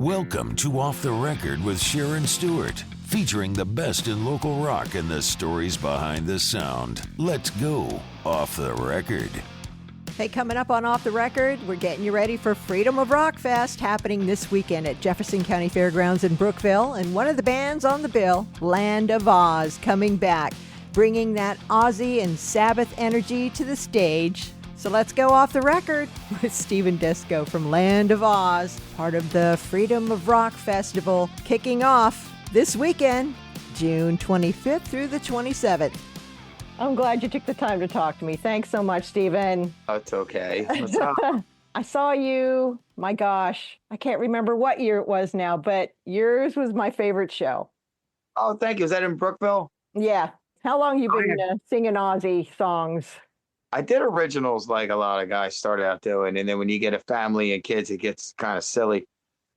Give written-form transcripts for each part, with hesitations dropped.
Welcome to Off the Record with Sharon Stewart, featuring the best in local rock and the stories behind the sound. Let's go off the record. Hey, coming up on Off the Record, we're getting you ready for Freedom of Rock Fest happening this weekend at Jefferson County Fairgrounds in Brookville. And one of the bands on the bill, Land of Ozz, coming back, bringing that Ozzy and Sabbath energy to the stage. So let's go off the record with Stephen Desko from Land of Ozz, part of the Freedom of Rock Festival, kicking off this weekend, June 25th through the 27th. I'm glad you took the time to talk to me. Thanks so much, Stephen. Oh, it's okay. What's up? I saw you, my gosh, I can't remember what year it was now, but yours was my favorite show. Oh, thank you. Was that in Brookville? Yeah. How long you been singing Ozzy songs? I did originals like a lot of guys started out doing. And then when you get a family and kids, it gets kind of silly.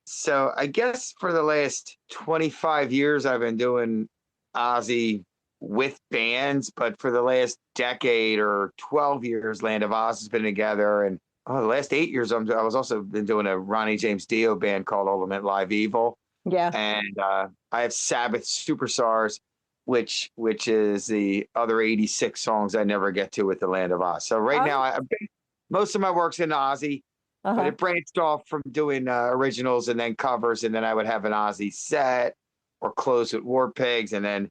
So I guess for the last 25 years, I've been doing Ozzy with bands. But for the last decade or 12 years, Land of Ozz has been together. And the last 8 years, I was also been doing a Ronnie James Dio band called Ultimate Live Evil. Yeah. And I have Sabbath Superstars, which is the other 86 songs I never get to with the Land of Ozz. So right now, most of my work's in Ozzy, but it branched off from doing originals and then covers, and then I would have an Ozzy set or close with War Pigs, and then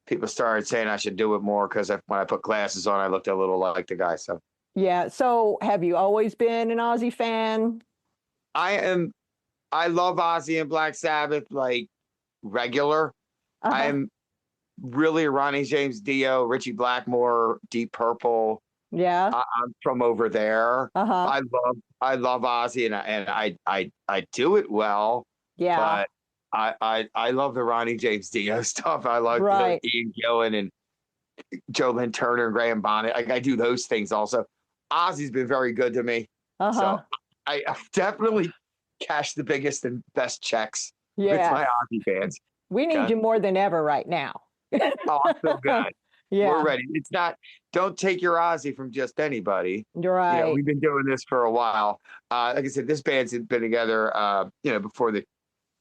people started saying I should do it more because when I put glasses on, I looked a little like the guy. So yeah. So have you always been an Ozzy fan? I love Ozzy and Black Sabbath like regular. I'm really Ronnie James Dio, Richie Blackmore, Deep Purple. Yeah, I'm from over there. I love Ozzy, and I do it well. Yeah, but I love the Ronnie James Dio stuff. I love Ian Gillan and Joe Lynn Turner and Graham Bonnet. I do those things also. Ozzy's been very good to me, so I definitely cash the biggest and best checks with my Ozzy fans. We need you more than ever right now. Oh, I feel good. Yeah. We're ready. It's not, don't take your Ozzy from just anybody. You're right. You know, we've been doing this for a while. Like I said, this band's been together, before the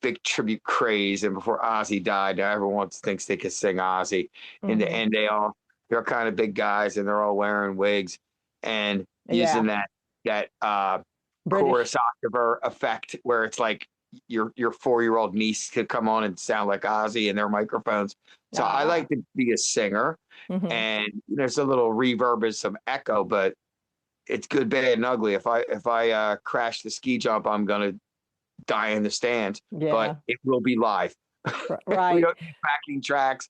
big tribute craze and before Ozzy died. Now everyone thinks they can sing Ozzy. In the end, they're kind of big guys and they're all wearing wigs and using that chorus octave effect where it's like your 4-year-old niece could come on and sound like Ozzy in their microphones. So I like to be a singer, and there's a little reverb and some echo, but it's good, bad, and ugly. If I crash the ski jump, I'm gonna die in the stands. Yeah. But it will be live. Right. We don't use backing tracks.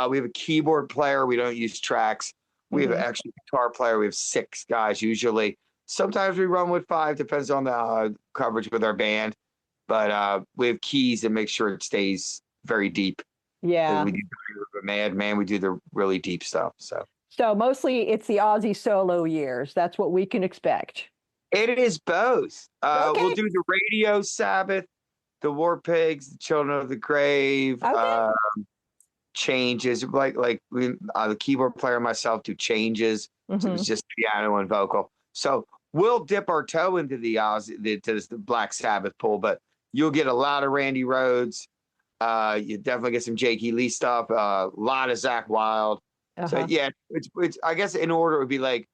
We have a keyboard player. We don't use tracks. We have an extra guitar player. We have 6 guys usually. Sometimes we run with 5, depends on the coverage with our band. But we have keys and make sure it stays very deep. Yeah. We do the Madman. We do the really deep stuff. So mostly it's the Ozzy solo years. That's what we can expect. It is both. We'll do the Radio Sabbath, the War Pigs, the Children of the Grave, Changes. Like the keyboard player and myself do Changes. So it's just piano and vocal. So we'll dip our toe into the Ozzy, to the Black Sabbath pool, but you'll get a lot of Randy Rhoads. You definitely get some Jake E. Lee stuff. A lot of Zakk Wylde. So yeah, it's. I guess in order it would be like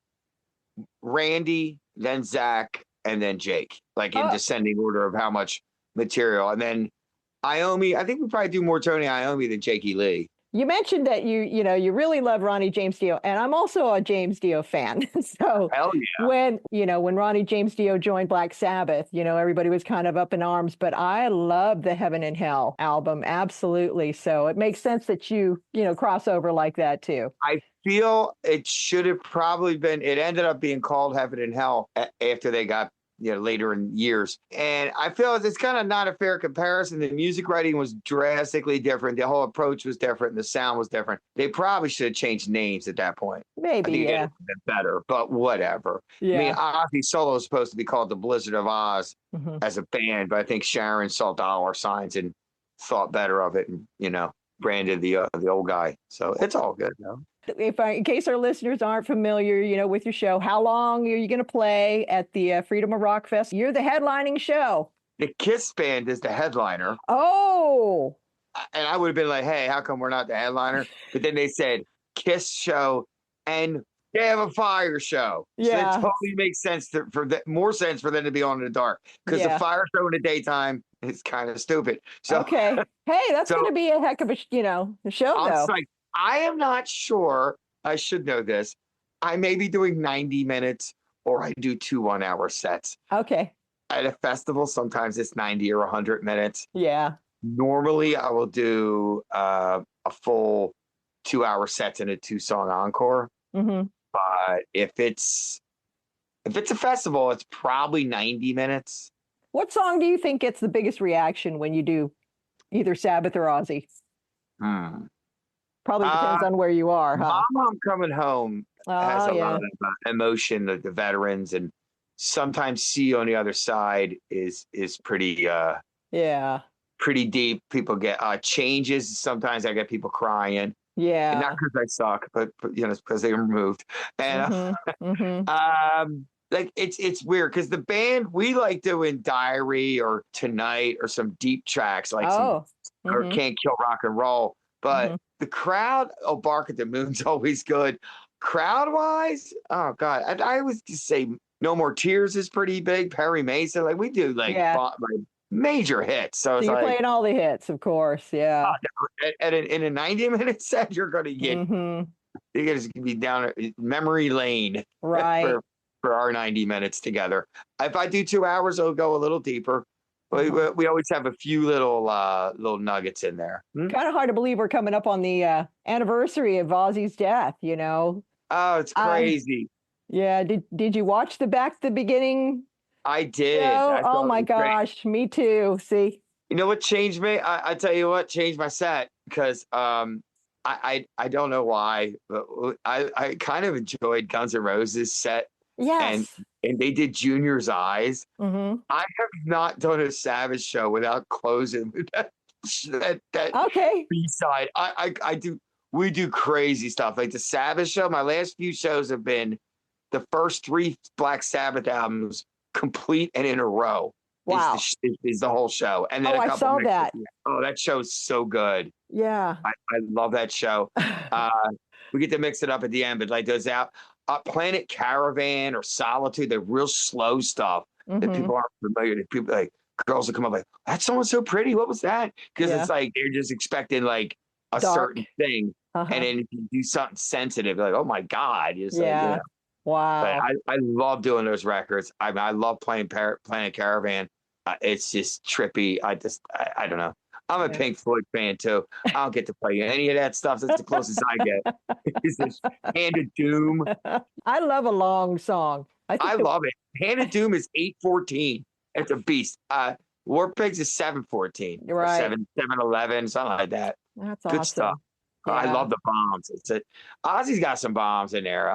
Randy, then Zakk, and then Jake, like in descending order of how much material. And then Iommi. I think we probably do more Tony Iommi than Jake E. Lee. You mentioned that you really love Ronnie James Dio, and I'm also a James Dio fan. So hell yeah. when Ronnie James Dio joined Black Sabbath, everybody was kind of up in arms, but I love the Heaven and Hell album, absolutely. So it makes sense that you cross over like that too. I feel it should have probably been. It ended up being called Heaven and Hell after they got later in years. And I feel it's kind of not a fair comparison. The music writing was drastically different. The whole approach was different. The sound was different. They probably should have changed names at that point. Maybe, I think it would have been better, but whatever. Yeah. I mean, Ozzy Solo is supposed to be called the Blizzard of Oz as a band, but I think Sharon saw dollar signs and thought better of it and, branded the old guy. So it's all good, though. In case our listeners aren't familiar, with your show, how long are you going to play at the Freedom of Rock Fest? You're the headlining show. the Kiss band is the headliner. Oh. And I would have been like, hey, how come we're not the headliner? But then they said Kiss show and they have a fire show. So that Yeah. totally makes sense more sense for them to be on in the dark. Because the fire show in the daytime is kind of stupid. So okay. Hey, that's so going to be a heck of a show though. like, I am not sure. I should know this. I may be doing 90 minutes or I do 2 1-hour sets. Okay. At a festival, sometimes it's 90 or 100 minutes. Yeah. Normally, I will do a full 2-hour sets and a 2-song encore. Mm-hmm. But if it's a festival, it's probably 90 minutes. What song do you think gets the biggest reaction when you do either Sabbath or Ozzy? Probably depends on where you are, huh? Mom Coming Home has a lot of emotion, the veterans, and sometimes See on the Other Side is pretty pretty deep. People get changes. Sometimes I get people crying. Yeah. And not because I suck, but it's because they were removed. And like it's weird because the band we like doing Diary or Tonight or some deep tracks like or Can't Kill Rock and Roll. But the crowd, Bark at the Moon's always good. Crowd wise, oh God, I always just say No More Tears is pretty big. Perry Mason, like we do like major hits. So it's you're like playing all the hits, of course. Yeah. In a 90-minute set, you're going to get you're going to be down memory lane, right? For our 90 minutes together. If I do 2 hours, I'll go a little deeper. We always have a few little nuggets in there. Kind of hard to believe we're coming up on the anniversary of Ozzy's death. Oh, it's crazy. Yeah. Did you watch the Back to the Beginning? I did. Oh my gosh, great. Me too. See, you know what changed me? I tell you what changed my set because I don't know why, but I kind of enjoyed Guns N' Roses set. Yes. And they did Junior's Eyes. I have not done a Savage show without closing with that B-side. I do. We do crazy stuff like the Sabbath show. My last few shows have been the first 3 Black Sabbath albums complete and in a row. Wow. Is the whole show. And then I saw that. Oh, that show is so good. Yeah. I love that show. We get to mix it up at the end, but like those out Planet Caravan or Solitude, they're real slow stuff that people aren't familiar with. People like girls will come up like, that song's so pretty. What was that? Because it's like they're just expecting like a certain thing. And then if you do something sensitive, like, oh my God. Like, wow. But I love doing those records. I love playing Planet Caravan. It's just trippy. I don't know. I'm a Pink Floyd fan too. I don't get to play any of that stuff. That's the closest I get. It's this Hand of Doom. I love a long song. I love it. Hand of Doom is 8:14. It's a beast. War Pigs is 7:14. Right. 7:11, something like that. That's good awesome. stuff. Yeah. I love the bombs. Ozzy's got some bombs in there.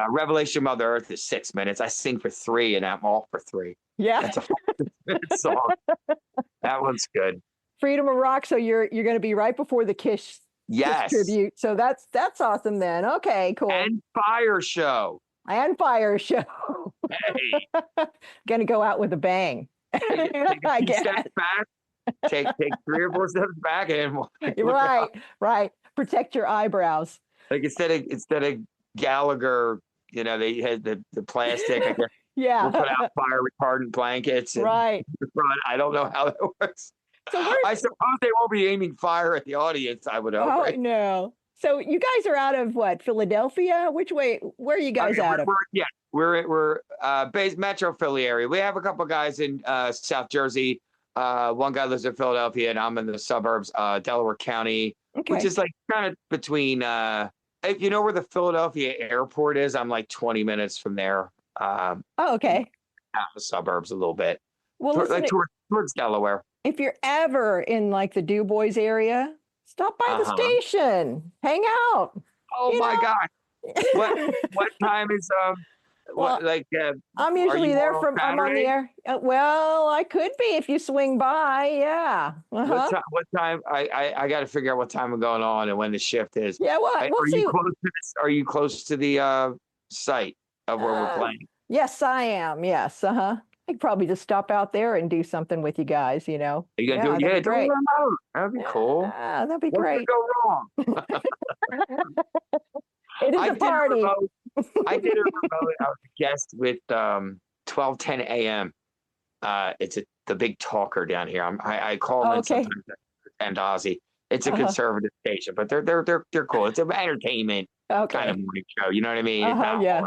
Revelation Mother Earth is 6 minutes. I sing for 3 and I'm all for 3. Yeah. That's a 5-minute song. That one's good. Freedom of Rock. So you're going to be right before the Kiss tribute. So that's awesome then. Okay, cool. And Fire Show. Hey. Going to go out with a bang. Take a few steps back. Take 3 or 4 steps back and right. Protect your eyebrows. Like instead of Gallagher, they had the plastic. I guess we'll put out fire retardant blankets. And I don't know how that works. So I suppose they won't be aiming fire at the audience. I would hope. Oh no! So you guys are out of what? Philadelphia? Which way? Where are you guys out of? We're based Metro Philly area. We have a couple guys in South Jersey. One guy lives in Philadelphia, and I'm in the suburbs, Delaware County, which is like kind of between. If you know where the Philadelphia airport is, I'm like 20 minutes from there. Okay. Out the suburbs a little bit. Well, listen, towards Delaware. If you're ever in like the Du Bois area, stop by the station, hang out. Oh my God! What time is I'm usually there I'm on the air. Well, I could be if you swing by. Yeah. What time? I got to figure out what time I'm going on and when the shift is. Yeah. Well, are you close to the site of where we're playing? Yes, I am. Yes. I could probably just stop out there and do something with you guys, you know. Are you gonna do it? That'd Yeah, be do a great. remote. That'd be cool. Yeah, that'd be What could great. go wrong? It is I a did party. a remote. I did a remote. I was a guest with 1210 AM. It's the big talker down here. I call them in Okay. sometimes. And Ozzy. It's a Uh-huh. conservative station, but they're cool. It's an entertainment kind Okay. of morning show. You know what I mean? It's not Yeah.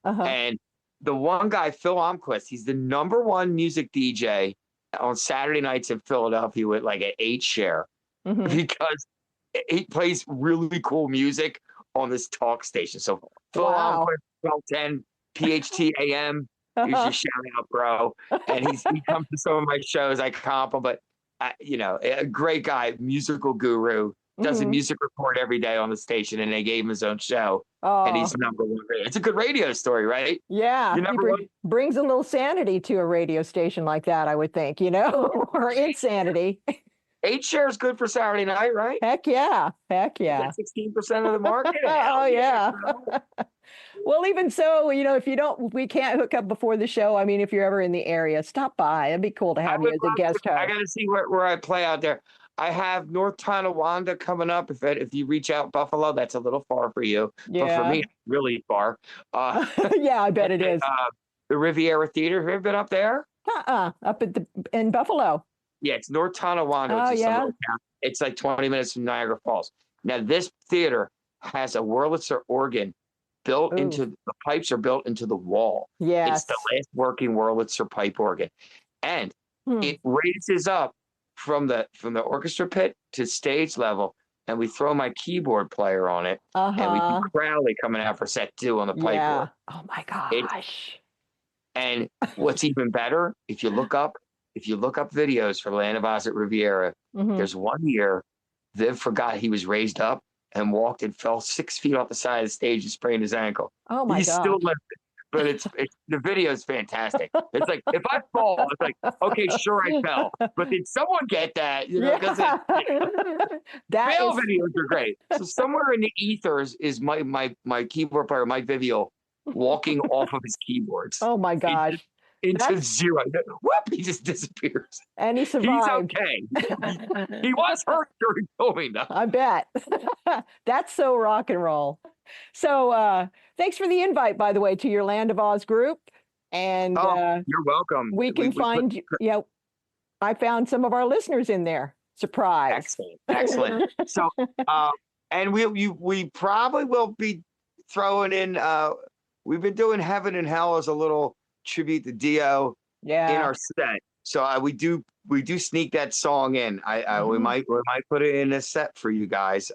hard. And the one guy, Phil Omquist, he's the #1 music DJ on Saturday nights in Philadelphia with like an 8 share because he plays really cool music on this talk station. So Phil Wow. Omquist, 1210 PHT AM. He's just shouting out, bro. And he comes to some of my shows. I comp him, but you know, a great guy, musical guru, does a music report every day on the station, and they gave him his own show. And he's #1. It's a good radio story, right? Yeah, he brings a little sanity to a radio station like that, I would think, you know, or insanity. 8 shares good for Saturday night, right? Heck yeah. Heck yeah. 16% of the market. Oh, yeah. Well, even so, you know, if we can't hook up before the show. I mean, if you're ever in the area, stop by. It'd be cool to have you as a guest host. I got to see where I play out there. I have North Tonawanda coming up. If you reach out Buffalo, that's a little far for you. Yeah. But for me, really far. Yeah, I bet it is. The Riviera Theater. Have you ever been up there? Up in Buffalo. Yeah, it's North Tonawanda. It's like 20 minutes from Niagara Falls. Now, this theater has a Wurlitzer organ built into the pipes are built into the wall. Yeah, it's the last working Wurlitzer pipe organ, and it raises up from the orchestra pit to stage level, and we throw my keyboard player on it, and we do Crowley coming out for set 2 on the pipe organ. Oh my gosh! And what's even better, if you look up videos for Land of Ozz at Riviera, there's one year Viv forgot he was raised up and walked and fell 6 feet off the side of the stage and sprained his ankle. Oh my God. He's still limping, but it's the video is fantastic. It's like, if I fall, it's like, okay, sure, I fell, but did someone get that? You know, because fail videos are great. So somewhere in the ethers is my keyboard player, Mike Vivio, walking off of his keyboards. Oh my gosh. Into zero. Whoop, he just disappears. And he survived. He's okay. He was hurt during filming, though. I bet. That's so rock and roll. So thanks for the invite, by the way, to your Land of Ozz group. And you're welcome. We can find I found some of our listeners in there. Surprise. Excellent. So and we probably will be throwing in we've been doing Heaven and Hell as a little tribute to Dio in our set. So we do sneak that song in. We might put it in a set for you guys,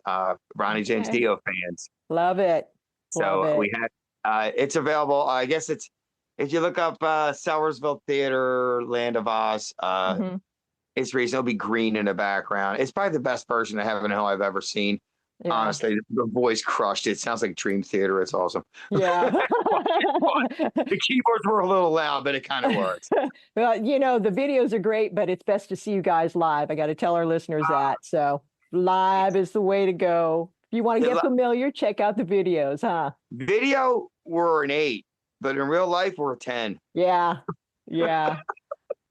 Ronnie James Dio fans. Love it. We had it's available. I guess it's if you look up Sellersville Theater, Land of Ozz, it's reasonable. It'll be green in the background. It's probably the best version of Heaven and Hell I've ever seen. Yeah. Honestly, the voice crushed it. It sounds like Dream Theater. It's awesome. Yeah. The keyboards were a little loud, but it kind of works. Well, you know, the videos are great, but it's best to see you guys live. I got to tell our listeners that. So live is the way to go. If you want to get familiar, check out the videos, huh? Video, we're an 8, but in real life, we're a 10. Yeah. Yeah.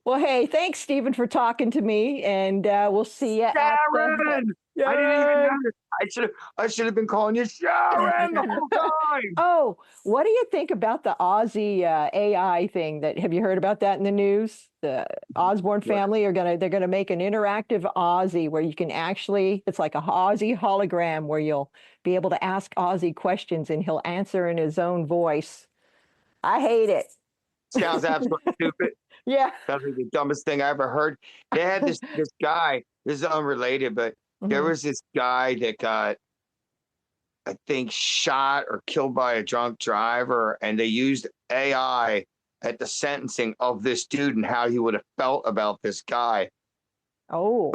Well, hey, thanks, Stephen, for talking to me, and we'll see you. Sharon! I didn't even know. I should have been calling you Sharon the whole time. Oh, what do you think about the Ozzy AI thing? Have you heard about that in the news? The Osborne family they're gonna make an interactive Ozzy where you can it's like a Ozzy hologram where you'll be able to ask Ozzy questions and he'll answer in his own voice. I hate it. Sounds absolutely stupid. Yeah. Sounds like the dumbest thing I ever heard. They had this guy, this is unrelated, but there was this guy that got, I think, shot or killed by a drunk driver, and they used AI at the sentencing of this dude and how he would have felt about this guy. Oh.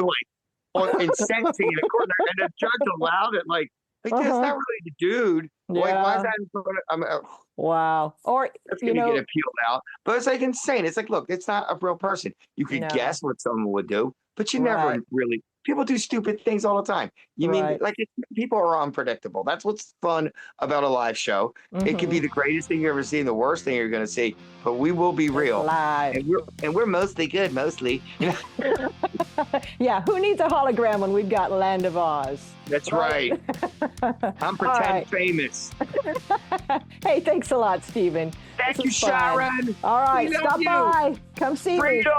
In sentencing in a court, and the judge allowed it, like, Like, that's not really the dude. Like, why is Yeah. that in front of, Wow. Or, that's you going to know, get appealed out. But it's like insane. It's like, look, it's not a real person. You could no. guess what someone would do, but you never Right. really. People do stupid things all the time. You mean Right. like people are unpredictable. That's what's fun about a live show. It could be the greatest thing you ever see and the worst thing you're going to see, but we will be real. Live. And we're mostly good, mostly. You know? Yeah, who needs a hologram when we've got Land of Ozz? That's right. I'm pretend famous. Hey, thanks a lot, Stephen. Thank This you, was fun. Sharon. All right, We love stop you. by. Come see me. Freedom.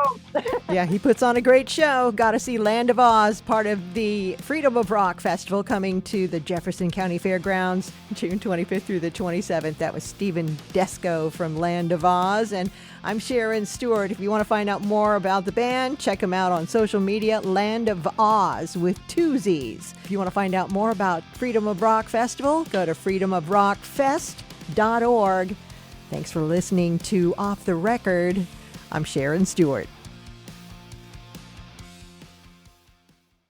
Yeah, he puts on a great show. Got to see Land of Ozz, part of the Freedom of Rock Festival coming to the Jefferson County Fairgrounds June 25th through the 27th. That was Stephen Desko from Land of Ozz. And I'm Sharon Stewart. If you want to find out more about the band, check them out on social media, Land of Ozz with 2 Z's. If you want to find out more about Freedom of Rock Festival, go to freedomofrockfest.org. Thanks for listening to Off the Record. I'm Sharon Stewart.